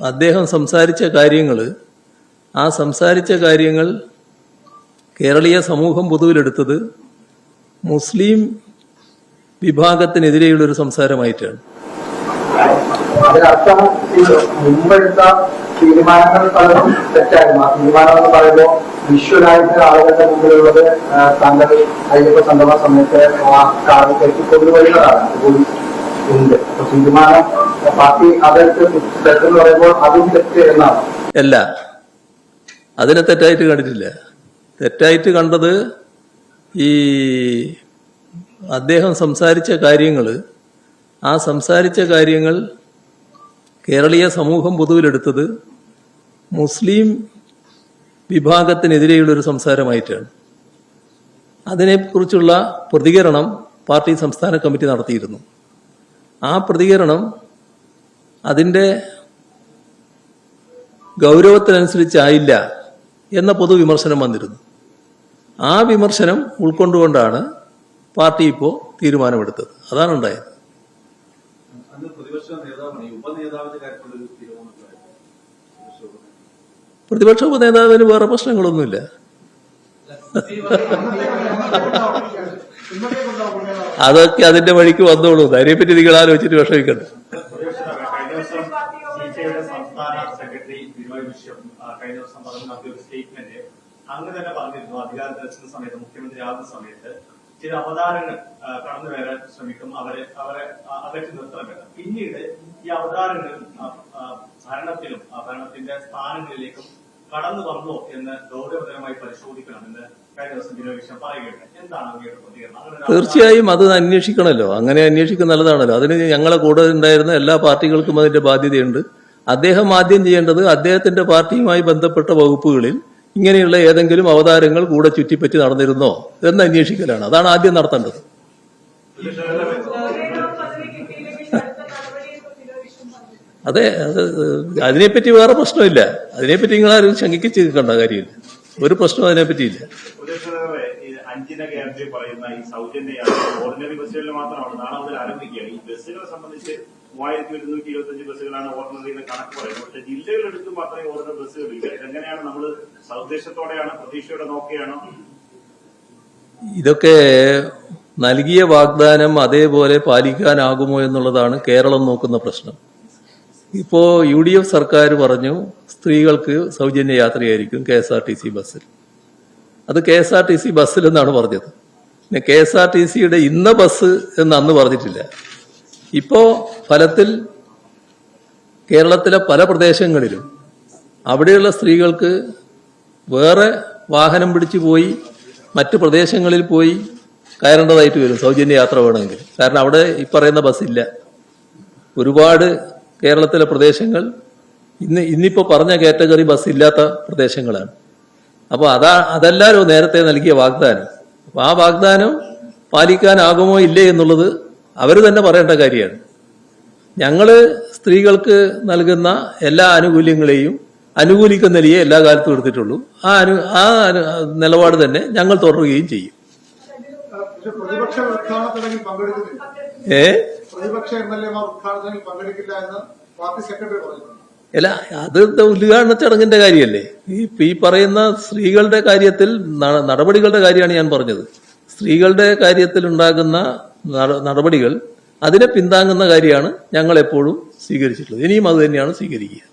അദ്ദേഹം സംസാരിച്ച കാര്യങ്ങൾ, ആ സംസാരിച്ച കാര്യങ്ങൾ കേരളീയ സമൂഹം പൊതുവിലെടുത്തത് മുസ്ലിം വിഭാഗത്തിനെതിരെയുള്ളൊരു സംസാരമായിട്ടാണ്. അതിനർത്ഥം മുമ്പെടുത്ത തീരുമാനങ്ങൾ പലതും തെറ്റായിരുന്നു. ആ തീരുമാനം എന്ന് പറയുമ്പോൾ വിഷ്വലായിട്ട് ആളുകളുടെ മുമ്പിലുള്ളത് താങ്കൾ അയ്യപ്പ സംഗമ സമയത്ത് ആ കാറിൽ കെട്ടിക്കൊണ്ടുവരുന്നതാണ് ഉണ്ട്. അപ്പൊ തീരുമാനം പാർട്ടി അതെടുത്ത് തെറ്റെന്ന് പറയുമ്പോൾ അതും തെറ്റ് എന്നാണ്. അല്ല, അതിനെ തെറ്റായിട്ട് കണ്ടിട്ടില്ല. തെറ്റായിട്ട് കണ്ടത് ഈ അദ്ദേഹം സംസാരിച്ച കാര്യങ്ങൾ, ആ സംസാരിച്ച കാര്യങ്ങൾ കേരളീയ സമൂഹം പൊതുവിലെടുത്തത് മുസ്ലിം വിഭാഗത്തിനെതിരെയുള്ളൊരു സംസാരമായിട്ടാണ്. അതിനെക്കുറിച്ചുള്ള പ്രതികരണം പാർട്ടി സംസ്ഥാന കമ്മിറ്റി നടത്തിയിരുന്നു. ആ പ്രതികരണം അതിൻ്റെ ഗൗരവത്തിനനുസരിച്ചായില്ല എന്ന പൊതുവിമർശനം വന്നിരുന്നു. ആ വിമർശനം ഉൾക്കൊണ്ടുകൊണ്ടാണ് പാർട്ടി ഇപ്പോൾ തീരുമാനമെടുത്തത്. അതാണ് ഉണ്ടായത്. പ്രതിപക്ഷ ഉപനേതാവിന് വേറെ പ്രശ്നങ്ങളൊന്നുമില്ല. അതൊക്കെ അതിന്റെ വഴിക്ക് വന്നോളൂ. അതിനെപ്പറ്റി നിങ്ങൾ ആലോചിച്ചിട്ട് വിഷമിക്കണ്ട. അങ്ങ് തന്നെ പറഞ്ഞിരുന്നു, അധികാരത്തിലെത്തുന്ന സമയത്ത്, മുഖ്യമന്ത്രി ആകുന്ന സമയത്ത് ചില അവതാരങ്ങൾ കടന്നു വരാൻ ശ്രമിക്കും, അവരെ അകറ്റി നിർത്തണമെന്ന്. പിന്നീട് ഈ അവതാരങ്ങൾ ഭരണത്തിലും ഭരണത്തിന്റെ സ്ഥാനങ്ങളിലേക്കും കടന്നു വന്നോ എന്ന് ഗൗരവതരമായി പരിശോധിക്കണമെന്ന് കഴിഞ്ഞ ദിവസം ദിനവിഷം പറയുകയുണ്ട്. എന്താണ് അങ്ങയുടെ പ്രതികരണം? തീർച്ചയായും അത് അന്വേഷിക്കണമല്ലോ. അങ്ങനെ അന്വേഷിക്കുന്നത് നല്ലതാണല്ലോ. അതിന് ഞങ്ങളെ കൂടെ ഉണ്ടായിരുന്ന എല്ലാ പാർട്ടികൾക്കും അതിന്റെ ബാധ്യതയുണ്ട്. അദ്ദേഹം ആദ്യം ചെയ്യേണ്ടത് അദ്ദേഹത്തിന്റെ പാർട്ടിയുമായി ബന്ധപ്പെട്ട വകുപ്പുകളിൽ ഇങ്ങനെയുള്ള ഏതെങ്കിലും അവതാരങ്ങൾ കൂടെ ചുറ്റിപ്പറ്റി നടന്നിരുന്നോ എന്ന് അന്വേഷിക്കലാണ്. അതാണ് ആദ്യം നടത്തേണ്ടത്. അതെ, അതിനെപ്പറ്റി വേറെ പ്രശ്നമില്ല. അതിനെപ്പറ്റി നിങ്ങളാരും ശങ്കിച്ച് നിൽക്കേണ്ട കാര്യമില്ല. ഒരു പ്രശ്നം അതിനെപ്പറ്റിയില്ല. അഞ്ചിന കേന്ദ്രീയ പറയുന്ന ഈ സൗജന്യ യാത്ര ഓർഡിനറി ബസ്സുകളിൽ മാത്രമാണ് നാളെ മുതൽ ആരംഭിക്കുകയാണ്. ഈ ബസ്സുകളെ സംബന്ധിച്ച് 3125 ബസ്സുകളാണ് ഓർഡിനറി എന്ന് കണക്ക് പറയുന്നത്. പക്ഷേ ജില്ലകളെടുത്തും അത്രയും ഓർഡിനറി ബസ്സുകളില്ല. ഇതെങ്ങനെയാണ് നമ്മൾ സൗദ്ദേശത്തോടെയാണ്, പ്രതീക്ഷയോടെ നോക്കുകയാണോ? ഇതൊക്കെ നൽകിയ വാഗ്ദാനം അതേപോലെ പാലിക്കാനാകുമോ എന്നുള്ളതാണ് കേരളം നോക്കുന്ന പ്രശ്നം. ഇപ്പോ UDF സർക്കാർ പറഞ്ഞു സ്ത്രീകൾക്ക് സൗജന്യ യാത്രയായിരിക്കും KSRTC ബസ്സിൽ. അത് KSRTC ബസ്സിൽ എന്നാണ് പറഞ്ഞത്. പിന്നെ KSRTCയുടെ ഇന്ന ബസ് എന്ന് അന്ന് പറഞ്ഞിട്ടില്ല. ഇപ്പോ ഫലത്തിൽ കേരളത്തിലെ പല പ്രദേശങ്ങളിലും അവിടെയുള്ള സ്ത്രീകൾക്ക് വേറെ വാഹനം പിടിച്ചു പോയി മറ്റു പ്രദേശങ്ങളിൽ പോയി കയറേണ്ടതായിട്ട് വരും സൗജന്യ യാത്ര വേണമെങ്കിൽ. കാരണം അവിടെ ഈ പറയുന്ന ബസ്സില്ല. ഒരുപാട് കേരളത്തിലെ പ്രദേശങ്ങൾ ഇന്നിപ്പോ പറഞ്ഞ കാറ്റഗറി ബസ് ഇല്ലാത്ത പ്രദേശങ്ങളാണ്. അപ്പോൾ അതല്ലാലോ നേരത്തെ നൽകിയ വാഗ്ദാനം. അപ്പൊ ആ വാഗ്ദാനം പാലിക്കാനാകുമോ ഇല്ലേ എന്നുള്ളത് അവർ തന്നെ പറയേണ്ട കാര്യമാണ്. ഞങ്ങള് സ്ത്രീകൾക്ക് നൽകുന്ന എല്ലാ ആനുകൂല്യങ്ങളെയും അനുകൂലിക്കുന്നതിലേ എല്ലാ കാലത്തും എടുത്തിട്ടുള്ളൂ. ആ നിലപാട് തന്നെ ഞങ്ങൾ തുടരുകയും ചെയ്യും. അല്ല, അത് ഉദ്ഘാടന ചടങ്ങിന്റെ കാര്യമല്ലേ. ഈ പറയുന്ന സ്ത്രീകളുടെ കാര്യത്തിൽ നടപടികളുടെ കാര്യമാണ് ഞാൻ പറഞ്ഞത്. സ്ത്രീകളുടെ കാര്യത്തിൽ ഉണ്ടാകുന്ന നടപടികൾ അതിനെ പിന്താങ്ങുന്ന കാര്യമാണ് ഞങ്ങൾ എപ്പോഴും സ്വീകരിച്ചിട്ടുള്ളത്. ഇനിയും അത് തന്നെയാണ് സ്വീകരിക്കുക.